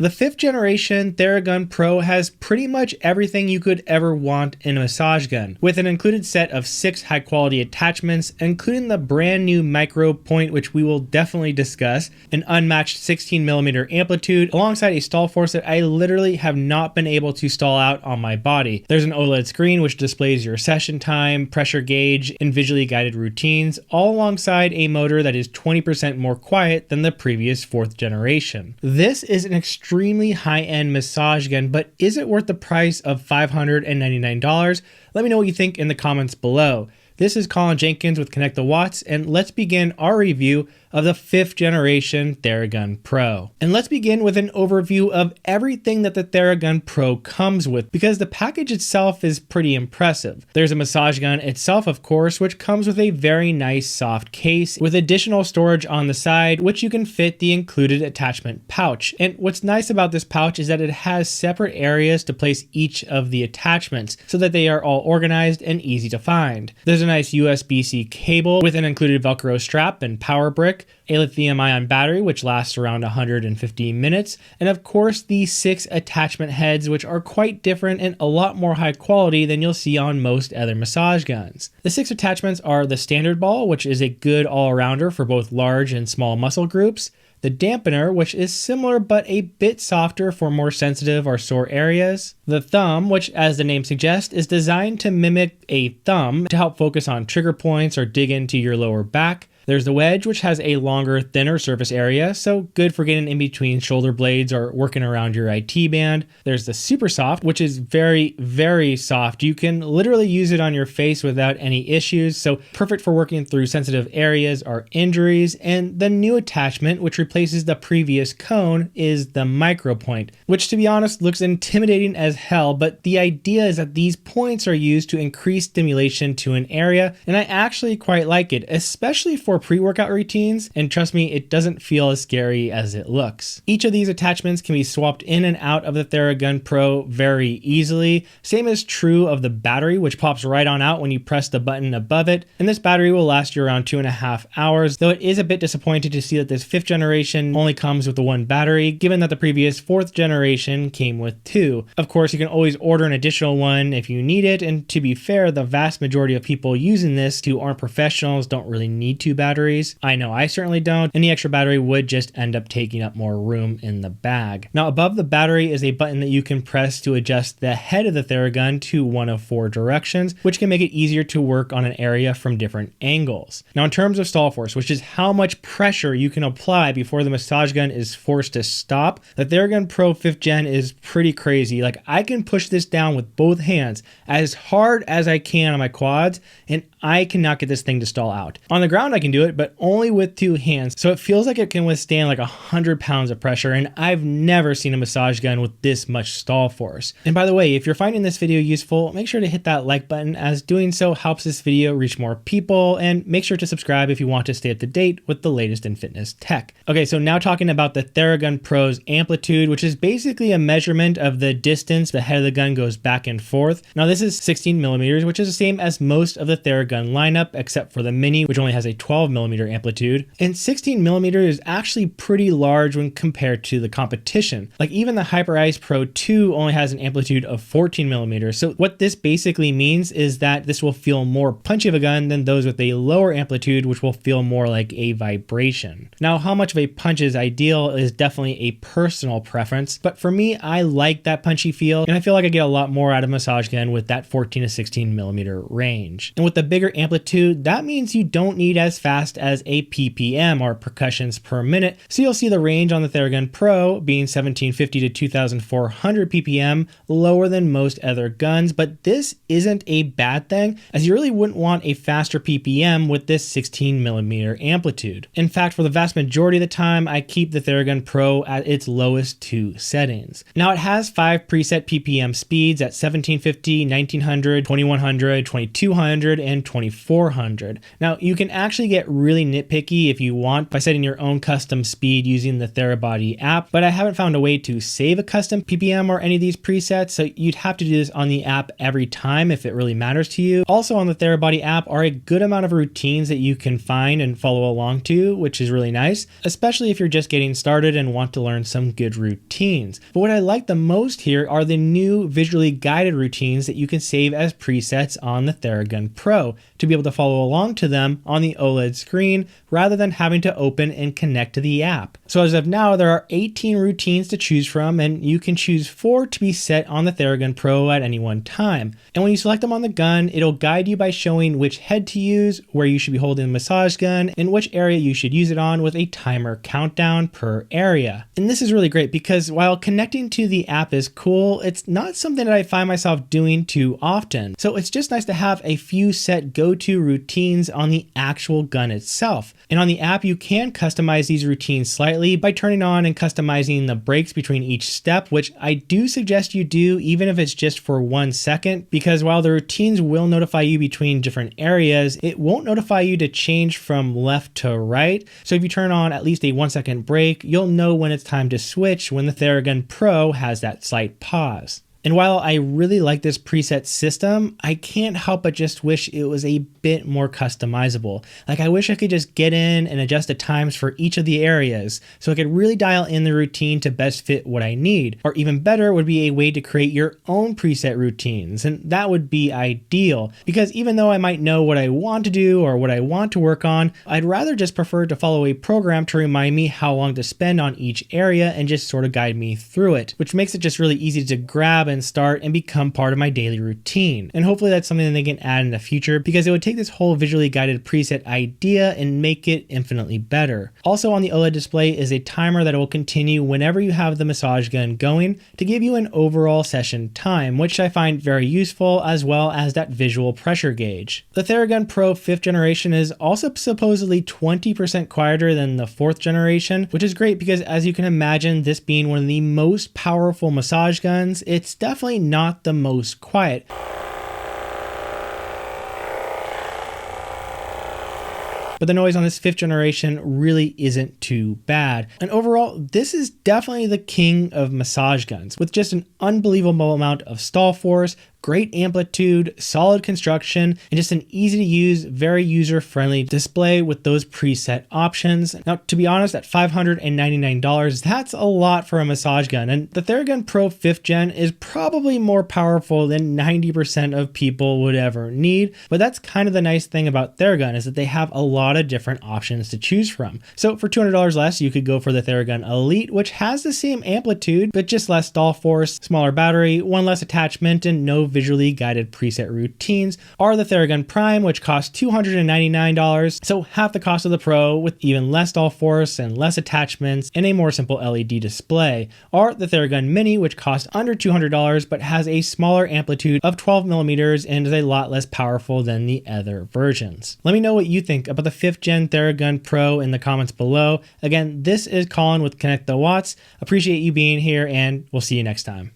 The 5th generation Theragun Pro has pretty much everything you could ever want in a massage gun, with an included set of 6 high quality attachments, including the brand new micro point, which we will definitely discuss, an unmatched 16mm amplitude, alongside a stall force that I literally have not been able to stall out on my body. There's an OLED screen which displays your session time, pressure gauge, and visually guided routines, all alongside a motor that is 20% more quiet than the previous 4th generation. This is an extremely high-end massage gun, but is it worth the price of $599? Let me know what you think in the comments below. This is Colin Jenkins with Connect the Watts, and let's begin our review of the 5th generation Theragun Pro. And let's begin with an overview of everything that the Theragun Pro comes with, because the package itself is pretty impressive. There's a massage gun itself, of course, which comes with a very nice soft case with additional storage on the side, which you can fit the included attachment pouch. And what's nice about this pouch is that it has separate areas to place each of the attachments so that they are all organized and easy to find. There's a nice USB-C cable with an included Velcro strap and power brick, a lithium-ion battery which lasts around 150 minutes, and of course the 6 attachment heads, which are quite different and a lot more high quality than you'll see on most other massage guns. The 6 attachments are the standard ball, which is a good all-arounder for both large and small muscle groups, the dampener, which is similar but a bit softer for more sensitive or sore areas, the thumb, which as the name suggests is designed to mimic a thumb to help focus on trigger points or dig into your lower back. There's the wedge, which has a longer, thinner surface area, so good for getting in between shoulder blades or working around your IT band. There's the super soft, which is very, very soft. You can literally use it on your face without any issues, so perfect for working through sensitive areas or injuries. And the new attachment, which replaces the previous cone, is the micro point, which to be honest looks intimidating as hell, but the idea is that these points are used to increase stimulation to an area, and I actually quite like it, especially for pre-workout routines, and trust me, it doesn't feel as scary as it looks. Each of these attachments can be swapped in and out of the Theragun Pro very easily. Same is true of the battery, which pops right on out when you press the button above it, and this battery will last you around 2.5 hours, though it is a bit disappointing to see that this 5th generation only comes with the 1 battery, given that the previous 4th generation came with 2. Of course, you can always order an additional one if you need it, and to be fair, the vast majority of people using this who aren't professionals don't really need 2 batteries. I know I certainly don't, and the extra battery would just end up taking up more room in the bag. Now above the battery is a button that you can press to adjust the head of the Theragun to one of 4 directions, which can make it easier to work on an area from different angles. Now in terms of stall force, which is how much pressure you can apply before the massage gun is forced to stop, the Theragun Pro 5th gen is pretty crazy. Like, I can push this down with both hands as hard as I can on my quads, and I cannot get this thing to stall out. On the ground I can do it, but only with 2 hands, so it feels like it can withstand like 100 pounds of pressure, and I've never seen a massage gun with this much stall force. And by the way, if you're finding this video useful, make sure to hit that like button, as doing so helps this video reach more people, and make sure to subscribe if you want to stay up to date with the latest in fitness tech. Okay, so now talking about the Theragun Pro's amplitude, which is basically a measurement of the distance the head of the gun goes back and forth. Now this is 16mm, which is the same as most of the Theragun lineup, except for the Mini, which only has a 12mm amplitude. And 16mm is actually pretty large when compared to the competition. Like, even the HyperIce Pro 2 only has an amplitude of 14mm. So what this basically means is that this will feel more punchy of a gun than those with a lower amplitude, which will feel more like a vibration. Now, how much of a punch is ideal is definitely a personal preference, but for me, I like that punchy feel, and I feel like I get a lot more out of a massage gun with that 14 to 16mm range. And with the bigger amplitude, that means you don't need as fast as a ppm, or percussions per minute, so you'll see the range on the Theragun Pro being 1750 to 2400 ppm, lower than most other guns, but this isn't a bad thing, as you really wouldn't want a faster ppm with this 16mm amplitude. In fact, for the vast majority of the time, I keep the Theragun Pro at its lowest 2 settings. Now it has 5 preset ppm speeds at 1750, 1900, 2100, 2200, and 2400. Now you can actually get get really nitpicky if you want by setting your own custom speed using the Therabody app, but I haven't found a way to save a custom PPM or any of these presets, so you'd have to do this on the app every time if it really matters to you. Also on the Therabody app are a good amount of routines that you can find and follow along to, which is really nice, especially if you're just getting started and want to learn some good routines. But what I like the most here are the new visually guided routines that you can save as presets on the Theragun Pro to be able to follow along to them on the OLED screen rather than having to open and connect to the app. So as of now, there are 18 routines to choose from, and you can choose 4 to be set on the Theragun Pro at any one time. And when you select them on the gun, it'll guide you by showing which head to use, where you should be holding the massage gun, and which area you should use it on with a timer countdown per area. And this is really great because while connecting to the app is cool, it's not something that I find myself doing too often. So it's just nice to have a few set go-to routines on the actual gun itself. And on the app, you can customize these routines slightly by turning on and customizing the breaks between each step, which I do suggest you do even if it's just for 1 second, because while the routines will notify you between different areas, it won't notify you to change from left to right. So if you turn on at least a 1 second break, you'll know when it's time to switch when the Theragun Pro has that slight pause. And while I really like this preset system, I can't help but just wish it was a bit more customizable. Like I wish I could just get in and adjust the times for each of the areas so I could really dial in the routine to best fit what I need. Or even better would be a way to create your own preset routines, and that would be ideal, because even though I might know what I want to do or what I want to work on, I'd rather just prefer to follow a program to remind me how long to spend on each area and just sort of guide me through it, which makes it just really easy to grab and start and become part of my daily routine. And hopefully that's something that they can add in the future, because it would take this whole visually guided preset idea and make it infinitely better. Also on the OLED display is a timer that will continue whenever you have the massage gun going to give you an overall session time, which I find very useful, as well as that visual pressure gauge. The Theragun Pro 5th generation is also supposedly 20% quieter than the 4th generation, which is great because, as you can imagine, this being one of the most powerful massage guns, it's definitely not the most quiet. But the noise on this 5th generation really isn't too bad. And overall, this is definitely the king of massage guns, with just an unbelievable amount of stall force, great amplitude, solid construction, and just an easy to use, very user-friendly display with those preset options. Now, to be honest, at $599, that's a lot for a massage gun, and the Theragun Pro 5th gen is probably more powerful than 90% of people would ever need, but that's kind of the nice thing about Theragun, is that they have a lot of different options to choose from. So for $200 less, you could go for the Theragun Elite, which has the same amplitude, but just less stall force, smaller battery, one less attachment, and no visually guided preset routines, or the Theragun Prime, which costs $299, so half the cost of the Pro with even less stall force and less attachments and a more simple LED display, or the Theragun Mini, which costs under $200 but has a smaller amplitude of 12mm and is a lot less powerful than the other versions. Let me know what you think about the 5th gen Theragun Pro in the comments below. Again, this is Colin with Connect the Watts. Appreciate you being here, and we'll see you next time.